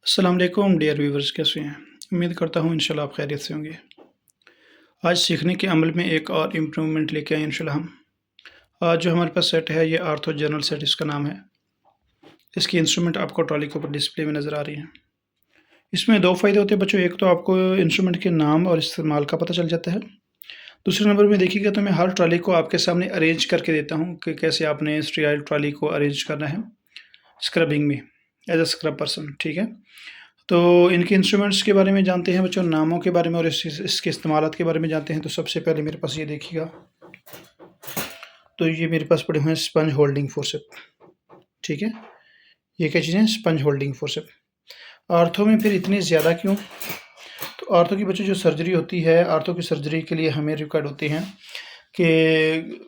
अस्सलाम वालेकुम dear viewers, कैसे हैं? उम्मीद करता हूँ इंशाल्लाह आप खैरियत से होंगे। आज सीखने के अमल में एक और इम्प्रूवमेंट लेके आए इंशाल्लाह हम। आज जो हमारे पास सेट है ये आर्थो जनरल सेट इसका नाम है। इसकी इंस्ट्रूमेंट आपको ट्रॉली के ऊपर डिस्प्ले में नज़र आ रही हैं। इसमें 2 फ़ायदे होते हैं बच्चों, एक तो आपको इंस्ट्रूमेंट के नाम और इस्तेमाल का पता चल जाता है। दूसरे नंबर में देखिएगा तो मैं हर ट्रॉली को आपके सामने अरेंज करके देता हूँ कि कैसे आपने इस ट्रॉली को अरेंज करना है स्क्रबिंग में, एज़ अ स्क्रब पर्सन, ठीक है? तो इनके इंस्ट्रूमेंट्स के बारे में जानते हैं बच्चों, नामों के बारे में और इसके इस्तेमालात के बारे में जानते हैं। तो सबसे पहले मेरे पास ये देखिएगा, तो ये मेरे पास पड़े हुए हैं स्पंज होल्डिंग फोर्सेप, ठीक है? ये क्या चीज़ें हैं? Sponge holding forceps. आर्थो में फिर इतनी ज़्यादा क्यों? तो आर्थो की बच्चों जो सर्जरी होती है, आर्थो की सर्जरी के लिए हमें रिक्वायर्ड होती हैं कि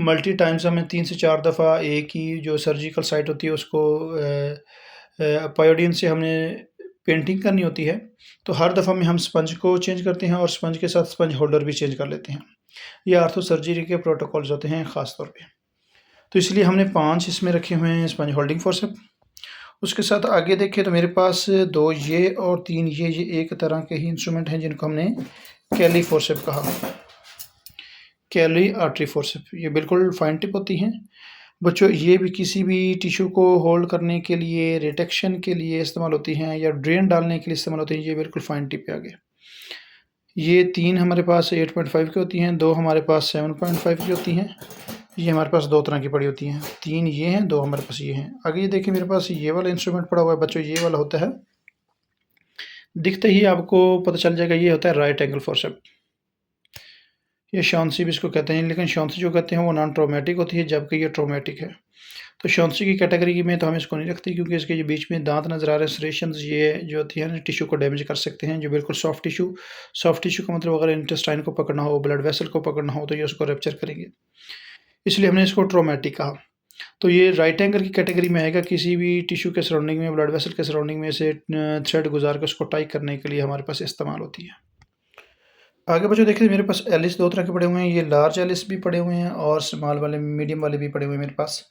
मल्टी टाइम्स हमें 3 से 4 दफ़ा एक ही जो सर्जिकल साइट होती है उसको पायोडीन से हमने पेंटिंग करनी होती है। तो हर दफ़ा में हम स्पंज को चेंज करते हैं और स्पंज के साथ स्पंज होल्डर भी चेंज कर लेते हैं। ये आर्थो सर्जरी के प्रोटोकॉल्स होते हैं ख़ास तौर पे। तो इसलिए हमने 5 इसमें रखे हुए हैं स्पंज होल्डिंग फोर्सेप। उसके साथ आगे देखें तो मेरे पास 2 ये और 3 ये एक तरह के ही इंस्ट्रूमेंट हैं जिनको हमने कैली फोर्सेप कहा। कैली आर्टरी फोर्सेप, ये बिल्कुल फाइन टिप होती हैं। बच्चों ये भी किसी भी टिश्यू को होल्ड करने के लिए, रिटेक्शन के लिए इस्तेमाल होती हैं या ड्रेन डालने के लिए इस्तेमाल होती हैं। ये बिल्कुल फाइन टिप पे आ गए। ये 3 हमारे पास 8.5 की होती हैं, 2 हमारे पास 7.5 की होती हैं। ये हमारे पास 2 तरह की पड़ी होती हैं, 3 ये हैं, 2 हमारे पास ये हैं। आगे ये देखिए मेरे पास ये वाला इंस्ट्रूमेंट पड़ा हुआ है बच्चों, ये वाला होता है, दिखते ही आपको पता चल जाएगा, ये होता है राइट एंगल फोर्सेप। ये शॉन्सी भी इसको कहते हैं, लेकिन शॉन्सी जो कहते हैं वो नॉन ट्रॉमेटिक होती है, जबकि ये ट्रॉमेटिक है। तो शॉन्सी की कैटेगरी में तो हम इसको नहीं रखते क्योंकि इसके जो बीच में दांत नज़र आ रहे हैं, सेरेशंस, ये जो होती है ना टिश्यू को डैमेज कर सकते हैं। जो बिल्कुल सॉफ्ट टिश्यू का मतलब अगर इंटेस्टाइन को पकड़ना हो, ब्लड वेसल को पकड़ना हो तो ये उसको रप्चर करेंगे, इसलिए हमने इसको ट्रॉमेटिक कहा। तो ये राइट एंगल की कैटेगरी में आएगा। किसी भी टिश्यू के सराउंडिंग में, ब्लड वेसल के सराउंडिंग में से थ्रेड गुजार के उसको टाई करने के लिए हमारे पास इस्तेमाल होती है। आगे बच्चों देखिए मेरे पास एलिस 2 तरह के पड़े हुए हैं। ये लार्ज एलिस भी पड़े हुए हैं और स्मॉल वाले, मीडियम वाले भी पड़े हुए हैं मेरे पास।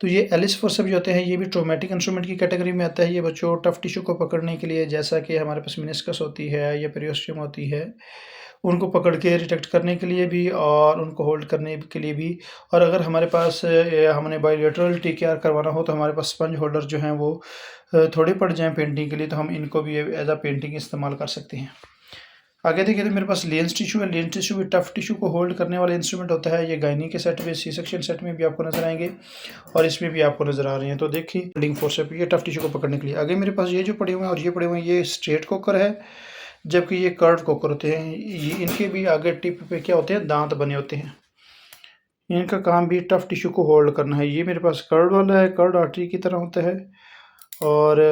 तो ये एलिस फोर्सेप जो होते हैं ये भी ट्रॉमेटिक इंस्ट्रूमेंट की कैटेगरी में आता है। ये बच्चों टफ टिश्यू को पकड़ने के लिए, जैसा कि हमारे पास मेनिस्कस होती है या पेरियोस्टियम होती है, उनको पकड़ के रिटेक्ट करने के लिए भी और उनको होल्ड करने के लिए भी। और अगर हमारे पास हमने बायलैटरल टीकेआर करवाना हो तो हमारे पास स्पंज होल्डर जो हैं वो थोड़े पड़ जाएँ पेंटिंग के लिए, तो हम इनको भी एज़ अ पेंटिंग इस्तेमाल कर सकते हैं। आगे देखिए तो मेरे पास लेंस टिश्यू है। लेंस टिश्यू भी टफ टिश्यू को होल्ड करने वाला इंस्ट्रूमेंट होता है। ये गायनी के सेट में, सी सेक्शन सेट में भी आपको नजर आएंगे और इसमें भी आपको नजर आ रहे हैं। तो देखिए होल्डिंग फोर्सेप, ये टफ टिश्यू को पकड़ने के लिए। आगे मेरे पास ये जो पड़े हुए हैं और ये पड़े हुए हैं, ये स्ट्रेट कोकर है, जबकि ये कर्व कोकर होते हैं। ये इनके भी आगे टिप पे क्या होते हैं, दांत बने होते हैं। इनका काम भी टफ टिश्यू को होल्ड करना है। ये मेरे पास कर्व वाला है, कर्व आर्टरी की तरह होता है। और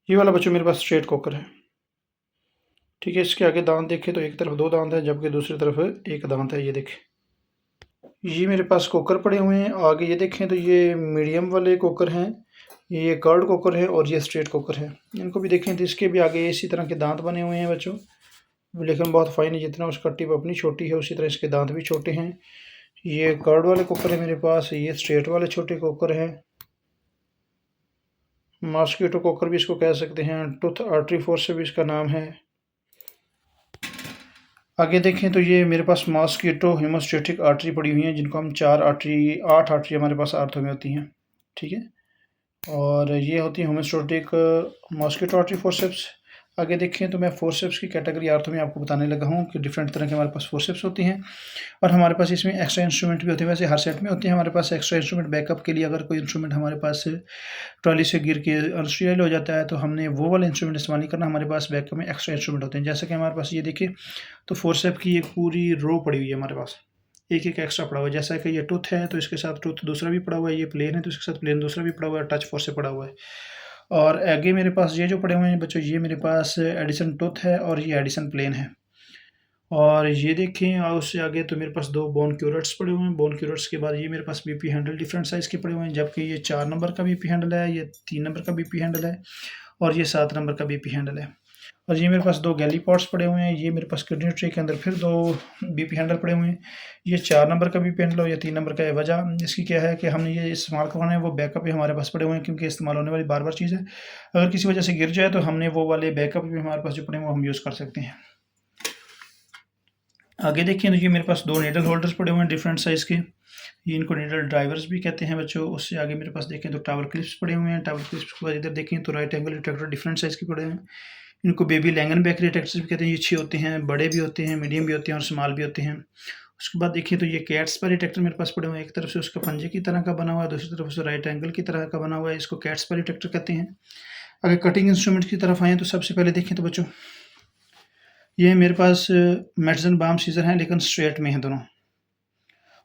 ये वाला बच्चों मेरे पास स्ट्रेट कोकर है, ठीक है। इसके आगे दांत देखें तो एक तरफ 2 दांत है, जबकि दूसरी तरफ एक दांत है। ये देखें, ये मेरे पास कुकर पड़े हुए हैं। आगे ये देखें तो ये मीडियम वाले कुकर हैं, ये कर्ड कुकर है और ये स्ट्रेट कुकर है। इनको भी देखें तो इसके भी आगे इसी तरह के दांत बने हुए हैं बच्चों, लेकिन बहुत फाइन है। जितना उसका टिप अपनी छोटी है उसी तरह इसके दांत भी छोटे हैं। ये कर्ड वाले कुकर है मेरे पास, ये स्ट्रेट वाले छोटे कुकर हैं। मॉस्किटो कुकर भी इसको कह सकते हैं, टूथ आर्टरी फोर्स से भी इसका नाम है। आगे देखें तो ये मेरे पास मॉस्किटो हेमोस्टेटिक आर्टरी पड़ी हुई हैं, जिनको हम 8 आर्टरी हमारे पास आर्थो में होती हैं, ठीक है। और ये होती है होमोस्टेटिक मॉस्किटो आर्टरी फोर्सेप्स। आगे देखें तो मैं फोर्सेप्स की कैटेगरी आर्थो में आपको बताने लगा हूँ कि डिफरेंट तरह के हमारे पास फोर्सेप्स होती हैं और हमारे पास इसमें एक्स्ट्रा इंस्ट्रूमेंट भी होते हैं। वैसे हर सेट में होते हैं हमारे पास एक्स्ट्रा इंस्ट्रूमेंट बैकअप के लिए। अगर कोई इंस्ट्रूमेंट हमारे पास ट्रॉली से गिर के अनस्टेबल हो जाता है तो हमने वो वाला इंस्ट्रूमेंट इस्तेमाल नहीं करना, हमारे पास बैकअप में एक्स्ट्रा इंस्ट्रूमेंट होते हैं। जैसे कि हमारे पास ये देखिए तो फोर्सेप की एक पूरी रो पड़ी हुई है हमारे पास, एक एक एक्स्ट्रा पड़ा हुआ है। जैसा कि ये टूथ है तो इसके साथ टूथ दूसरा भी पड़ा हुआ है, ये प्लेन है तो इसके साथ प्लेन दूसरा भी पड़ा हुआ है, टच फोर्स से पड़ा हुआ है। और आगे मेरे पास ये जो पड़े हुए हैं बच्चों, ये मेरे पास एडिसन टूथ है और ये एडिसन प्लेन है। और ये देखें और उससे आगे तो मेरे पास 2 बोन क्यूरेट्स पड़े हुए हैं। बोन क्यूरेट्स के बाद ये मेरे पास बीपी हैंडल डिफरेंट साइज़ के पड़े हुए हैं, जबकि ये 4 नंबर का बीपी हैंडल है, ये 3 नंबर का बीपी हैंडल है और ये 7 नंबर का बीपी हैंडल है। और ये मेरे पास 2 गैली पॉट्स पड़े हुए हैं। ये मेरे पास किडनी ट्रे के अंदर फिर 2 बीपी हैंडल पड़े हुए हैं। ये 4 नंबर का बीपी हैंडल और ये 3 नंबर का है। वजह इसकी क्या है कि हमने ये इस्तेमाल करवाना है, वो बैकअप भी हमारे पास पड़े हुए हैं, क्योंकि इस्तेमाल होने वाली बार-बार चीज़ है। अगर किसी वजह से गिर जाए तो हमने वो वाले बैकअप भी हमारे पास जो पड़े हैं वो हम यूज़ कर सकते हैं। आगे देखिए तो ये मेरे पास 2 नीडल होल्डर्स पड़े हुए हैं डिफरेंट साइज़ के। ये इनको नीडल ड्राइवर्स भी कहते हैं बच्चों। उससे आगे मेरे पास देखें तो टावर क्लिप्स पड़े हुए हैं। टावर क्लिप्स के बाद इधर देखें तो right angle retractor different size के पड़े हैं। इनको बेबी लैंगनबैक रिट्रैक्टर्स भी कहते हैं। ये 6 होते हैं, बड़े भी होते हैं, मीडियम भी होते हैं और स्मॉल भी होते हैं। उसके बाद देखिए तो ये कैट्स पर रिट्रैक्टर मेरे पास पड़े हुए हैं। एक तरफ से उसका पंजे की तरह का बना हुआ है, दूसरी तरफ से राइट एंगल की तरह का बना हुआ है। इसको कैट्स पर रिट्रैक्टर कहते हैं। अगर कटिंग इंस्ट्रूमेंट की तरफ आएँ तो सबसे पहले देखें तो बच्चों, ये मेरे पास मेडिसिन बाम सीज़र हैं, लेकिन स्ट्रेट में हैं दोनों।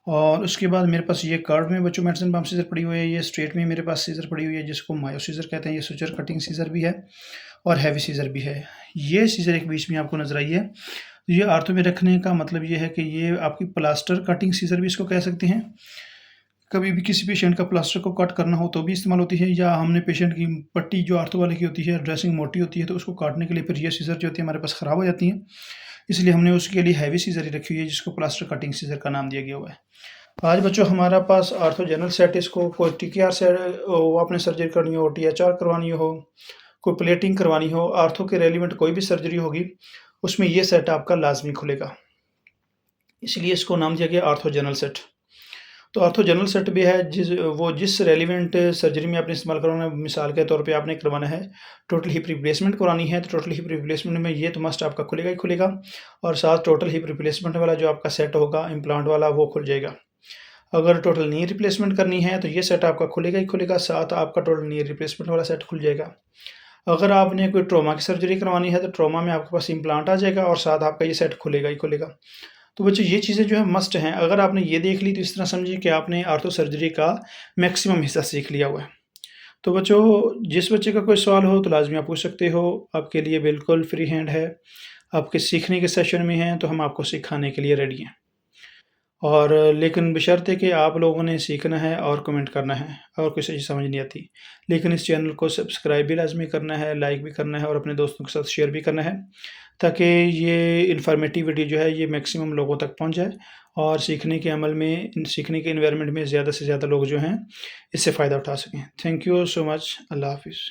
और उसके बाद मेरे पास ये कर्व में बच्चों मेडिसिन बाम सीज़र पड़ी हुई है। ये स्ट्रेट में मेरे पास सीज़र पड़ी हुई है, जिसको मायो सीज़र कहते हैं। ये सुचर कटिंग सीज़र भी है और हैवी सीज़र भी है। ये सीज़र एक बीच में आपको नज़र आई है। ये आर्थो में रखने का मतलब ये है कि ये आपकी प्लास्टर कटिंग सीज़र भी इसको कह सकते हैं। कभी भी किसी पेशेंट का प्लास्टर को कट करना हो तो भी इस्तेमाल होती है, या हमने पेशेंट की पट्टी जो आर्थो वाले की होती है, ड्रेसिंग मोटी होती है, तो उसको काटने के लिए फिर ये सीज़र जो होती है हमारे पास ख़राब हो जाती हैं। इसलिए हमने उसके लिए हैवी सीज़र ही रखी हुई है, जिसको प्लास्टर कटिंग सीज़र का नाम दिया गया हुआ है। आज बच्चों हमारा पास आर्थो जनरल सेट, इसको कोई टीकेआर से वो आपने सर्जरी करनी हो, टीएचआर करवानी हो, कोई प्लेटिंग करवानी हो, आर्थो के रेलिवेंट कोई भी सर्जरी होगी, उसमें ये सेट आपका लाजमी खुलेगा। इसलिए इसको नाम दिया गया आर्थो जनरल सेट। तो आर्थो जनरल सेट भी है, जिस रेलिवेंट सर्जरी में आपने इस्तेमाल करवाना है। मिसाल के तौर पे आपने करवाना है टोटल हिप रिप्लेसमेंट करानी है, तो टोटल हिप रिप्लेसमेंट में ये तो मस्ट आपका खुलेगा ही खुलेगा, और साथ टोटल हिप रिप्लेसमेंट वाला जो आपका सेट होगा इम्प्लांट वाला, वो खुल जाएगा। अगर टोटल नी रिप्लेसमेंट करनी है तो ये सेट आपका खुलेगा ही खुलेगा, साथ आपका टोटल नी रिप्लेसमेंट वाला सेट खुल जाएगा। अगर आपने कोई ट्रॉमा की सर्जरी करवानी है तो ट्रॉमा में आपके पास इम्प्लांट आ जाएगा और साथ आपका ये सेट खुलेगा ही खुलेगा। तो बच्चों ये चीज़ें जो है मस्ट हैं। अगर आपने ये देख ली तो इस तरह समझिए कि आपने आर्थो सर्जरी का मैक्सिमम हिस्सा सीख लिया हुआ है। तो बच्चों, जिस बच्चे का कोई सवाल हो तो लाजमी आप पूछ सकते हो, आपके लिए बिल्कुल फ्री हैंड है। आपके सीखने के सेशन में हैं तो हम आपको सिखाने के लिए रेडी हैं। और लेकिन बशर्ते कि आप लोगों ने सीखना है और कमेंट करना है, और कोई चीज़ समझ नहीं आती। लेकिन इस चैनल को सब्सक्राइब भी लाज़मी करना है, लाइक भी करना है और अपने दोस्तों के साथ शेयर भी करना है, ताकि ये इन्फॉर्मेटिव वीडियो जो है ये मैक्सिमम लोगों तक पहुंच जाए और सीखने के अमल में, सीखने के एनवायरनमेंट में ज़्यादा से ज़्यादा लोग जो हैं इससे फ़ायदा उठा सकें। Thank you so much. अल्लाह हाफ़िज़।